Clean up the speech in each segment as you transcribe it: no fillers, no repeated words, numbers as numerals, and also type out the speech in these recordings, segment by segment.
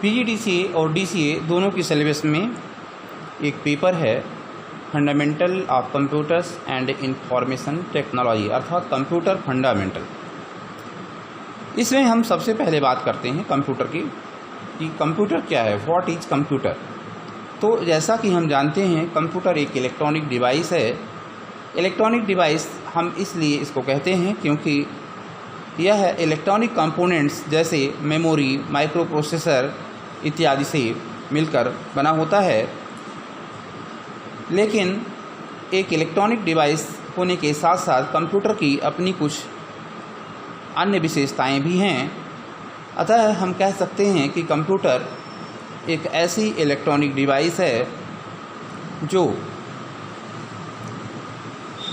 PGDCA और DCA दोनों की सिलेबस में एक पेपर है fundamental of computers and information technology, अर्थात कंप्यूटर फंडामेंटल। इसमें हम सबसे पहले बात करते हैं कंप्यूटर की कि कंप्यूटर क्या है, व्हाट इज कंप्यूटर। तो जैसा कि हम जानते हैं कंप्यूटर एक इलेक्ट्रॉनिक डिवाइस है। इलेक्ट्रॉनिक डिवाइस हम इसलिए इसको कहते हैं क्योंकि यह इलेक्ट्रॉनिक कंपोनेंट्स जैसे मेमोरी, माइक्रो प्रोसेसर इत्यादि से मिलकर बना होता है। लेकिन एक इलेक्ट्रॉनिक डिवाइस होने के साथ साथ कंप्यूटर की अपनी कुछ अन्य विशेषताएं भी हैं। अतः हम कह सकते हैं कि कंप्यूटर एक ऐसी इलेक्ट्रॉनिक डिवाइस है जो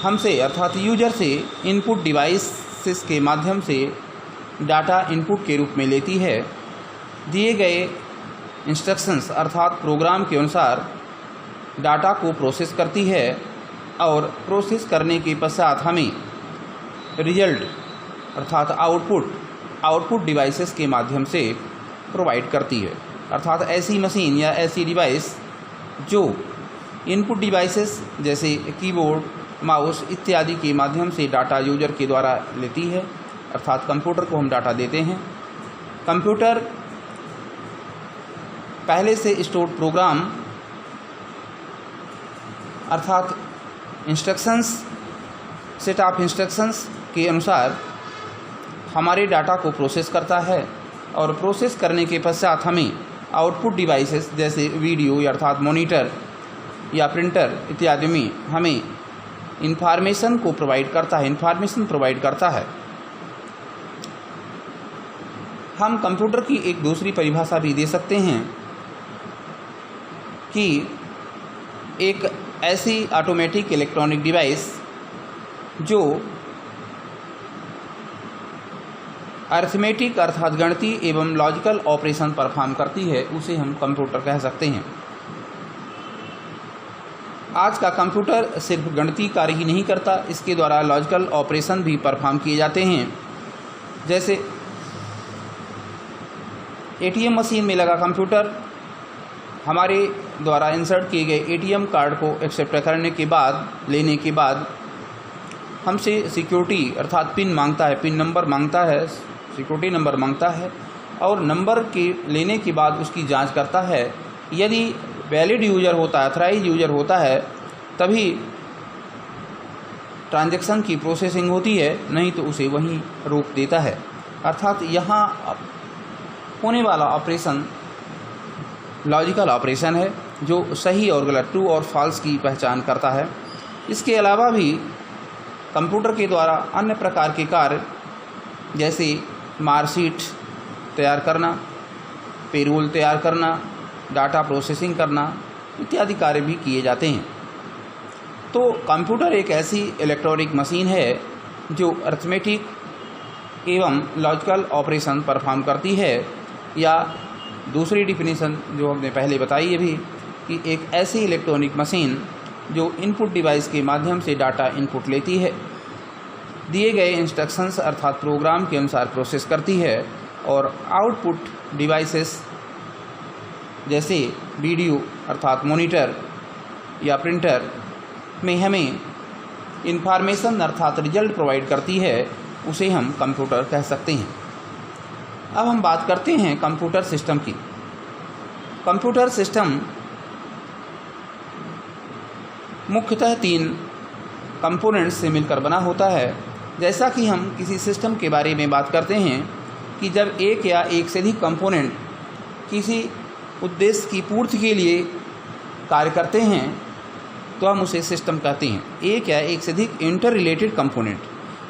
हमसे अर्थात यूजर से इनपुट डिवाइसेस के माध्यम से डाटा इनपुट के रूप में लेती है। दिए गए इंस्ट्रक्शंस अर्थात प्रोग्राम के अनुसार डाटा को प्रोसेस करती है और प्रोसेस करने के पश्चात हमें रिजल्ट अर्थात आउटपुट डिवाइसेस के माध्यम से प्रोवाइड करती है। अर्थात ऐसी मशीन या ऐसी डिवाइस जो इनपुट डिवाइसेस जैसे कीबोर्ड, माउस इत्यादि के माध्यम से डाटा यूजर के द्वारा लेती है, अर्थात कंप्यूटर को हम डाटा देते हैं। कंप्यूटर पहले से स्टोर्ड प्रोग्राम अर्थात इंस्ट्रक्शंस, सेट ऑफ इंस्ट्रक्शंस के अनुसार हमारे डाटा को प्रोसेस करता है और प्रोसेस करने के पश्चात हमें आउटपुट डिवाइसेस जैसे वीडियो अर्थात मॉनिटर या प्रिंटर इत्यादि में हमें इंफॉर्मेशन प्रोवाइड करता है। हम कंप्यूटर की एक दूसरी परिभाषा भी दे सकते हैं कि एक ऐसी ऑटोमेटिक इलेक्ट्रॉनिक डिवाइस जो अरिथमेटिक अर्थात गणितीय एवं लॉजिकल ऑपरेशन परफॉर्म करती है, उसे हम कंप्यूटर कह सकते हैं। आज का कंप्यूटर सिर्फ गणितीय कार्य ही नहीं करता, इसके द्वारा लॉजिकल ऑपरेशन भी परफॉर्म किए जाते हैं। जैसे एटीएम मशीन में लगा कंप्यूटर हमारे द्वारा इंसर्ट किए गए एटीएम कार्ड को एक्सेप्ट करने के बाद, लेने के बाद हमसे सिक्योरिटी अर्थात पिन मांगता है, पिन नंबर मांगता है, सिक्योरिटी नंबर मांगता है और नंबर के लेने के बाद उसकी जांच करता है। यदि वैलिड यूज़र होता है, ऑथराइज यूज़र होता है, तभी ट्रांजैक्शन की प्रोसेसिंग होती है, नहीं तो उसे वहीं रोक देता है। अर्थात यहाँ होने वाला ऑपरेशन लॉजिकल ऑपरेशन है जो सही और गलत, ट्रू और फॉल्स की पहचान करता है। इसके अलावा भी कंप्यूटर के द्वारा अन्य प्रकार के कार्य जैसे मार्कशीट तैयार करना, पेरोल तैयार करना, डाटा प्रोसेसिंग करना इत्यादि कार्य भी किए जाते हैं। तो कंप्यूटर एक ऐसी इलेक्ट्रॉनिक मशीन है जो अरिथमेटिक एवं लॉजिकल ऑपरेशन परफॉर्म करती है, या दूसरी डिफिनीशन जो हमने पहले बताई है भी कि एक ऐसी इलेक्ट्रॉनिक मशीन जो इनपुट डिवाइस के माध्यम से डाटा इनपुट लेती है, दिए गए इंस्ट्रक्शंस अर्थात प्रोग्राम के अनुसार प्रोसेस करती है और आउटपुट डिवाइसेस जैसे वीडियो अर्थात मॉनिटर या प्रिंटर में हमें इंफॉर्मेशन अर्थात रिजल्ट प्रोवाइड करती है, उसे हम कंप्यूटर कह सकते हैं। अब हम बात करते हैं कंप्यूटर सिस्टम की। कंप्यूटर सिस्टम मुख्यतः 3 कंपोनेंट्स से मिलकर बना होता है। जैसा कि हम किसी सिस्टम के बारे में बात करते हैं कि जब एक या एक से अधिक कंपोनेंट किसी उद्देश्य की पूर्ति के लिए कार्य करते हैं तो हम उसे सिस्टम कहते हैं। एक या एक से अधिक इंटर रिलेटेड कंपोनेंट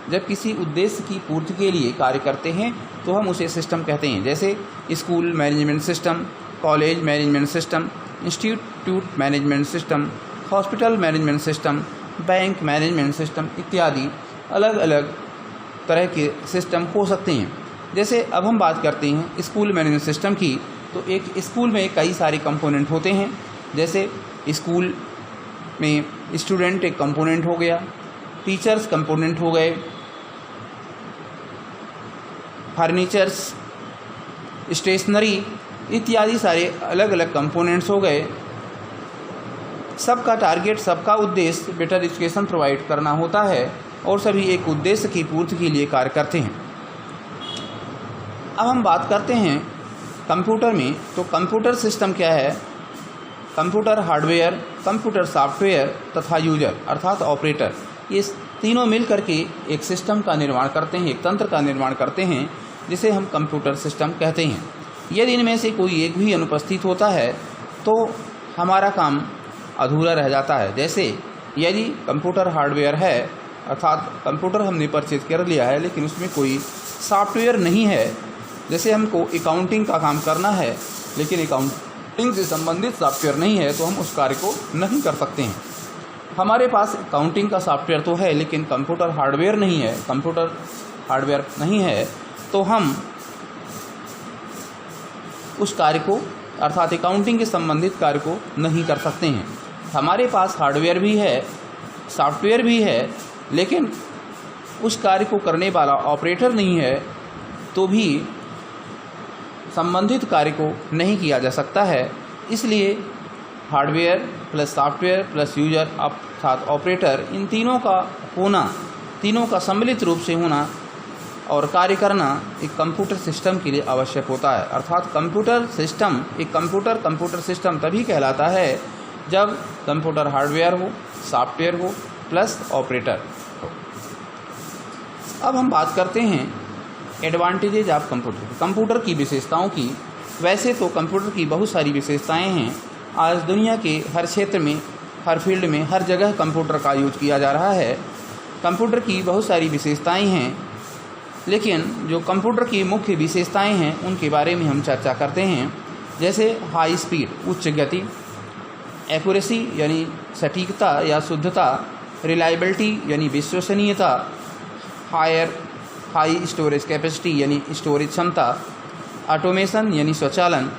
जब किसी उद्देश्य की पूर्ति के लिए कार्य करते हैं तो हम उसे सिस्टम कहते हैं। जैसे school management system, college management system, institute management system, hospital management system, bank management system इत्यादि अलग अलग तरह के सिस्टम हो सकते हैं। जैसे अब हम बात करते हैं स्कूल मैनेजमेंट सिस्टम की, तो एक स्कूल में कई सारे कंपोनेंट होते हैं। जैसे स्कूल में स्टूडेंट एक कंपोनेंट हो गया, टीचर्स कंपोनेंट हो गए, फर्नीचर्स, स्टेशनरी इत्यादि सारे अलग अलग कंपोनेंट्स हो गए। सबका टारगेट, सबका उद्देश्य बेटर एजुकेशन प्रोवाइड करना होता है और सभी एक उद्देश्य की पूर्ति के लिए कार्य करते हैं। अब हम बात करते हैं कंप्यूटर में। तो कंप्यूटर सिस्टम क्या है? कंप्यूटर हार्डवेयर, कंप्यूटर सॉफ्टवेयर तथा यूजर अर्थात ऑपरेटर, ये तीनों मिल करके एक सिस्टम का निर्माण करते हैं, एक तंत्र का निर्माण करते हैं जिसे हम कंप्यूटर सिस्टम कहते हैं। यदि इनमें से कोई एक भी अनुपस्थित होता है तो हमारा काम अधूरा रह जाता है। जैसे यदि कंप्यूटर हार्डवेयर है अर्थात कंप्यूटर हमने परचेज कर लिया है लेकिन उसमें कोई सॉफ्टवेयर नहीं है, जैसे हमको अकाउंटिंग का काम करना है लेकिन अकाउंटिंग से संबंधित सॉफ्टवेयर नहीं है तो हम उस कार्य को नहीं कर सकते हैं। हमारे पास अकाउंटिंग का सॉफ्टवेयर तो है लेकिन कंप्यूटर हार्डवेयर नहीं है, कंप्यूटर हार्डवेयर नहीं है तो हम उस कार्य को अर्थात अकाउंटिंग के संबंधित कार्य को नहीं कर सकते हैं। हमारे पास हार्डवेयर भी है, सॉफ्टवेयर भी है, लेकिन उस कार्य को करने वाला ऑपरेटर नहीं है तो भी संबंधित कार्य को नहीं किया जा सकता है। इसलिए hardware plus software plus user अर्थात ऑपरेटर, इन तीनों का होना, तीनों का सम्मिलित रूप से होना और कार्य करना एक कंप्यूटर सिस्टम के लिए आवश्यक होता है। अर्थात कंप्यूटर सिस्टम, एक कंप्यूटर सिस्टम तभी कहलाता है जब कंप्यूटर हार्डवेयर हो, सॉफ्टवेयर हो प्लस ऑपरेटर हो। अब हम बात करते हैं एडवांटेजेज ऑफ कंप्यूटर की विशेषताओं की। वैसे तो कंप्यूटर की बहुत सारी विशेषताएं हैं। आज दुनिया के हर क्षेत्र में, हर फील्ड में, हर जगह कंप्यूटर का यूज किया जा रहा है। कंप्यूटर की बहुत सारी विशेषताएं हैं, लेकिन जो कंप्यूटर की मुख्य विशेषताएं हैं उनके बारे में हम चर्चा करते हैं। जैसे हाई स्पीड, उच्च गति, एक्यूरेसी यानी सटीकता या शुद्धता, रिलायबिलिटी यानी विश्वसनीयता, हाई स्टोरेज कैपेसिटी यानी स्टोरेज क्षमता, ऑटोमेशन यानी स्वचालन,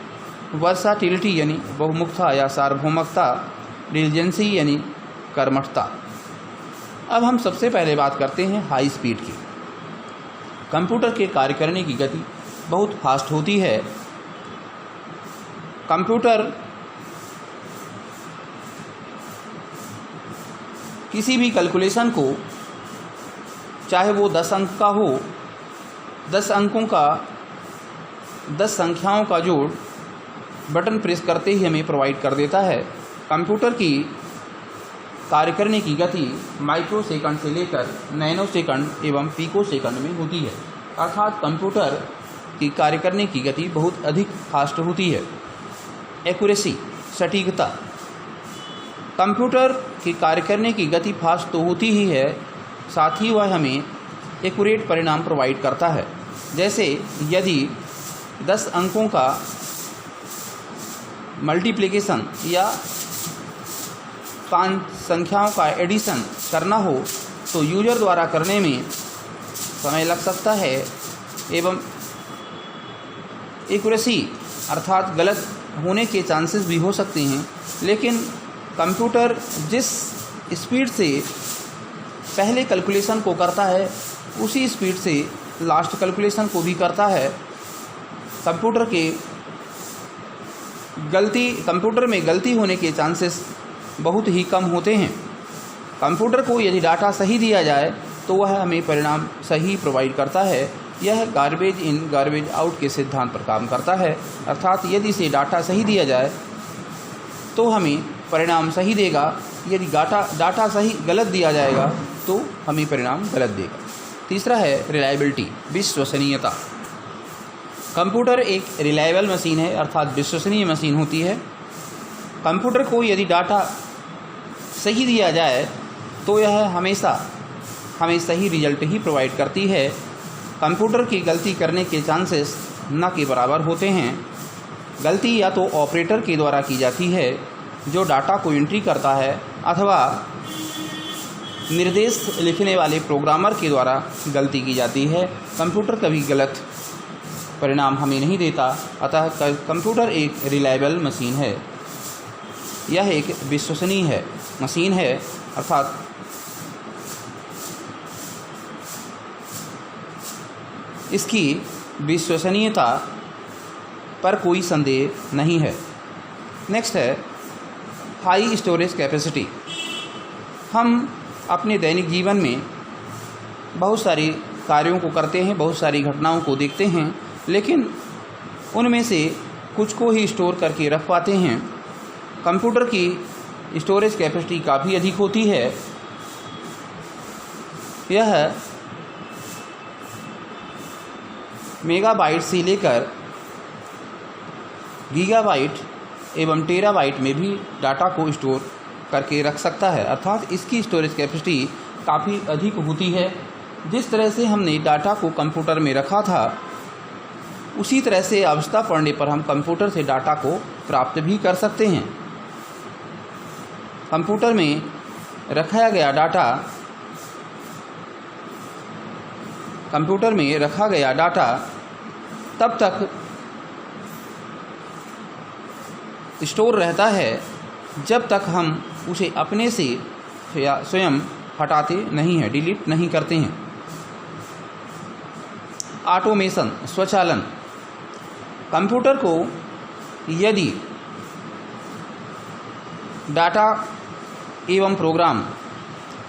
वर्साटिलिटी यानी बहुमुखता या सार्वभौमिकता, डिलीजेंसी यानी कर्मठता। अब हम सबसे पहले बात करते हैं हाई स्पीड की। कंप्यूटर के कार्य करने की गति बहुत फास्ट होती है। कंप्यूटर किसी भी कैलकुलेशन को, चाहे वो 10 अंक का हो, 10 अंकों का, 10 संख्याओं का जोड़ बटन प्रेस करते ही हमें प्रोवाइड कर देता है। कंप्यूटर की कार्य करने की गति माइक्रो सेकंड से लेकर नैनो सेकंड एवं पिको सेकंड में होती है। अर्थात कंप्यूटर की कार्य करने की गति बहुत अधिक फास्ट होती है। एक्यूरेसी, सटीकता, कंप्यूटर की कार्य करने की गति फास्ट तो होती ही है, साथ ही वह हमें एक्यूरेट परिणाम प्रोवाइड करता है। जैसे यदि 10 अंकों का मल्टीप्लिकेशन या 5 संख्याओं का एडिशन करना हो तो यूजर द्वारा करने में समय लग सकता है एवं एक्यूरेसी अर्थात गलत होने के चांसेस भी हो सकते हैं। लेकिन कंप्यूटर जिस स्पीड से पहले कैलकुलेशन को करता है उसी स्पीड से लास्ट कैलकुलेशन को भी करता है। कंप्यूटर में गलती होने के चांसेस बहुत ही कम होते हैं। कंप्यूटर को यदि डाटा सही दिया जाए तो वह हमें परिणाम सही प्रोवाइड करता है। यह गार्बेज इन गार्बेज आउट के सिद्धांत पर काम करता है। अर्थात यदि इसे डाटा सही दिया जाए तो हमें परिणाम सही देगा, यदि डाटा सही गलत दिया जाएगा तो हमें परिणाम गलत देगा। तीसरा है रिलायबिलिटी, विश्वसनीयता। कंप्यूटर एक रिलायबल मशीन है अर्थात विश्वसनीय मशीन होती है। कंप्यूटर को यदि डाटा सही दिया जाए तो यह हमेशा हमें सही रिजल्ट ही प्रोवाइड करती है। कंप्यूटर की गलती करने के चांसेस न के बराबर होते हैं। गलती या तो ऑपरेटर के द्वारा की जाती है जो डाटा को एंट्री करता है, अथवा निर्देश लिखने वाले प्रोग्रामर के द्वारा गलती की जाती है। कंप्यूटर कभी गलत परिणाम हमें नहीं देता, अतः कंप्यूटर एक रिलायबल मशीन है। यह एक विश्वसनीय मशीन है अर्थात इसकी विश्वसनीयता पर कोई संदेह नहीं है। नेक्स्ट है हाई स्टोरेज कैपेसिटी। हम अपने दैनिक जीवन में बहुत सारे कार्यों को करते हैं, बहुत सारी घटनाओं को देखते हैं, लेकिन उनमें से कुछ को ही स्टोर करके रख पाते हैं। कंप्यूटर की स्टोरेज कैपेसिटी काफ़ी अधिक होती है। यह मेगाबाइट से लेकर गीगाबाइट एवं टेराबाइट में भी डाटा को स्टोर करके रख सकता है, अर्थात इसकी स्टोरेज कैपेसिटी काफ़ी अधिक होती है। जिस तरह से हमने डाटा को कंप्यूटर में रखा था, उसी तरह से आवश्यकता पड़ने पर हम कंप्यूटर से डाटा को प्राप्त भी कर सकते हैं। कंप्यूटर में रखा गया डाटा तब तक स्टोर रहता है जब तक हम उसे अपने से या स्वयं हटाते नहीं हैं, डिलीट नहीं करते हैं। ऑटोमेशन, स्वचालन। कंप्यूटर को यदि डाटा एवं प्रोग्राम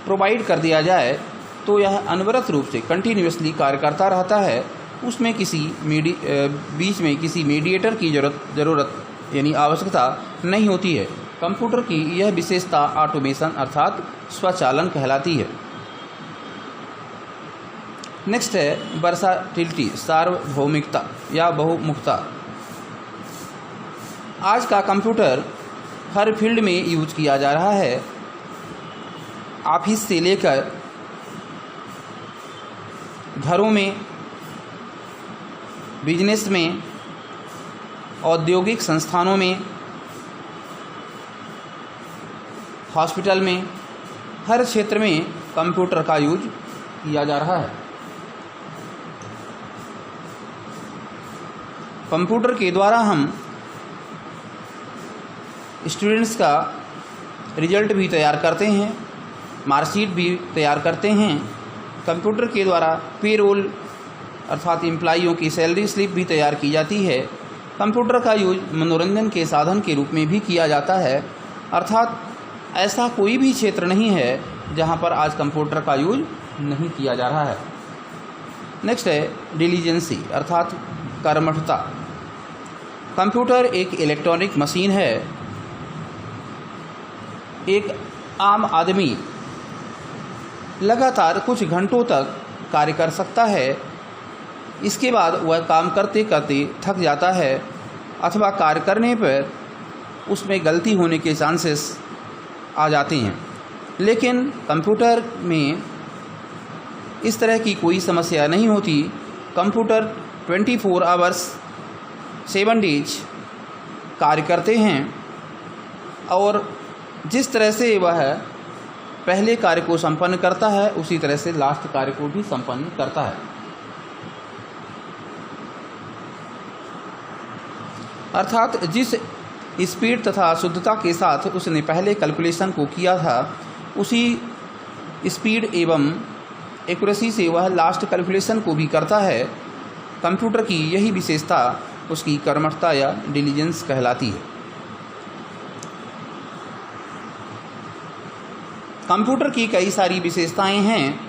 प्रोवाइड कर दिया जाए तो यह अनवरत रूप से कंटिन्यूअसली कार्य करता रहता है। उसमें बीच में किसी मीडिएटर की ज़रूरत यानी आवश्यकता नहीं होती है। कंप्यूटर की यह विशेषता ऑटोमेशन अर्थात स्वचालन कहलाती है। नेक्स्ट है वर्साटिलिटी, सार्वभौमिकता या बहुमुखता। आज का कंप्यूटर हर फील्ड में यूज किया जा रहा है। ऑफिस से लेकर घरों में, बिजनेस में, औद्योगिक संस्थानों में, हॉस्पिटल में, हर क्षेत्र में कंप्यूटर का यूज किया जा रहा है। कंप्यूटर के द्वारा हम स्टूडेंट्स का रिजल्ट भी तैयार करते हैं, मार्कशीट भी तैयार करते हैं। कंप्यूटर के द्वारा पेरोल अर्थात एम्प्लॉइयों की सैलरी स्लिप भी तैयार की जाती है। कंप्यूटर का यूज मनोरंजन के साधन के रूप में भी किया जाता है, अर्थात ऐसा कोई भी क्षेत्र नहीं है जहां पर आज कंप्यूटर का यूज नहीं किया जा रहा है। नेक्स्ट है डिलीजेंसी अर्थात कर्मठता। कंप्यूटर एक इलेक्ट्रॉनिक मशीन है। एक आम आदमी लगातार कुछ घंटों तक कार्य कर सकता है। इसके बाद वह काम करते करते थक जाता है अथवा कार्य करने पर उसमें गलती होने के चांसेस आ जाते हैं। लेकिन कंप्यूटर में इस तरह की कोई समस्या नहीं होती। कंप्यूटर 24 आवर्स 7 डेज कार्य करते हैं और जिस तरह से वह पहले कार्य को संपन्न करता है उसी तरह से लास्ट कार्य को भी संपन्न करता है। अर्थात जिस स्पीड तथा शुद्धता के साथ उसने पहले कैलकुलेशन को किया था, उसी स्पीड एवं एक्यूरेसी से वह लास्ट कैलकुलेशन को भी करता है। कंप्यूटर की यही विशेषता उसकी कर्मठता या डिलीजेंस कहलाती है। कंप्यूटर की कई सारी विशेषताएं हैं,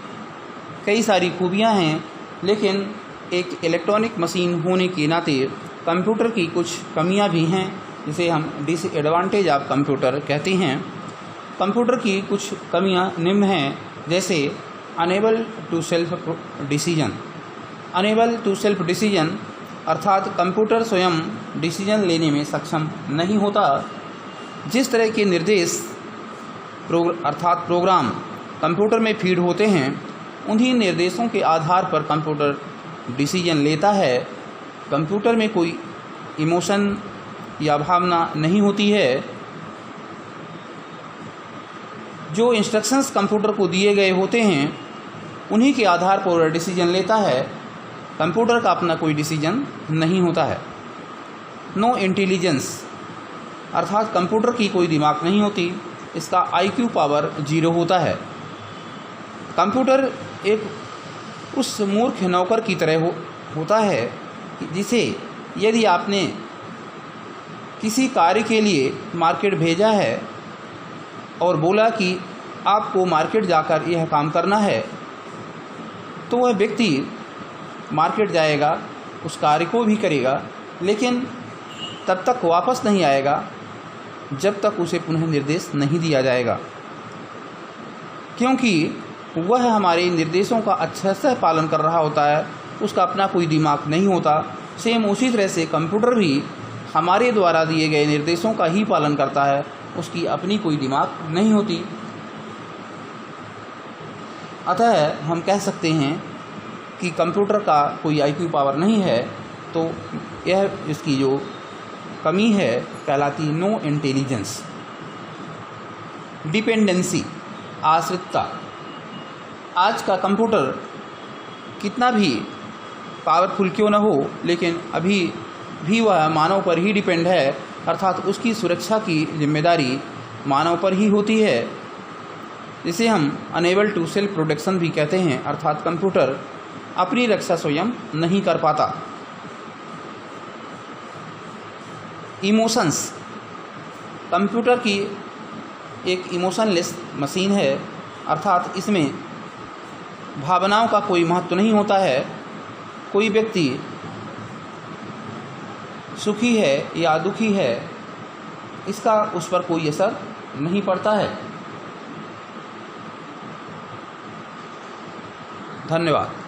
कई सारी खूबियां हैं, लेकिन एक इलेक्ट्रॉनिक मशीन होने के नाते कंप्यूटर की कुछ कमियां भी हैं, जिसे हम डिसएडवांटेज ऑफ कंप्यूटर कहते हैं। कंप्यूटर की कुछ कमियां निम्न हैं, जैसे unable to self decision. Unable to self decision अर्थात कंप्यूटर स्वयं डिसीजन लेने में सक्षम नहीं होता। जिस तरह के निर्देश अर्थात प्रोग्राम कंप्यूटर में फीड होते हैं, उन्हीं निर्देशों के आधार पर कंप्यूटर डिसीजन लेता है। कंप्यूटर में कोई इमोशन या भावना नहीं होती है। जो इंस्ट्रक्शंस कंप्यूटर को दिए गए होते हैं, उन्हीं के आधार पर वह डिसीजन लेता है। कंप्यूटर का अपना कोई डिसीजन नहीं होता है। नो इंटेलिजेंस अर्थात कंप्यूटर की कोई दिमाग नहीं होती, इसका IQ पावर 0 होता है। कंप्यूटर एक उस मूर्ख नौकर की तरह होता है जिसे यदि आपने किसी कार्य के लिए मार्केट भेजा है और बोला कि आपको मार्केट जाकर यह काम करना है, तो वह व्यक्ति मार्केट जाएगा, उस कार्य को भी करेगा, लेकिन तब तक वापस नहीं आएगा जब तक उसे पुनः निर्देश नहीं दिया जाएगा, क्योंकि वह हमारे निर्देशों का अच्छे से पालन कर रहा होता है, उसका अपना कोई दिमाग नहीं होता। सेम उसी तरह से कंप्यूटर भी हमारे द्वारा दिए गए निर्देशों का ही पालन करता है, उसकी अपनी कोई दिमाग नहीं होती। अतः हम कह सकते हैं कि कंप्यूटर का कोई IQ पावर नहीं है, तो यह इसकी जो कमी है कहलाती नो इंटेलिजेंस। डिपेंडेंसी, आश्रितता। आज का कंप्यूटर कितना भी पावरफुल क्यों न हो, लेकिन अभी भी वह मानव पर ही डिपेंड है, अर्थात उसकी सुरक्षा की जिम्मेदारी मानव पर ही होती है, जिसे हम अनेबल टू सेल्फ प्रोटेक्शन भी कहते हैं, अर्थात कंप्यूटर अपनी रक्षा स्वयं नहीं कर पाता। इमोशंस, कंप्यूटर की एक इमोशनलेस मशीन है, अर्थात इसमें भावनाओं का कोई महत्व नहीं होता है। कोई व्यक्ति सुखी है या दुखी है, इसका उस पर कोई असर नहीं पड़ता है। धन्यवाद।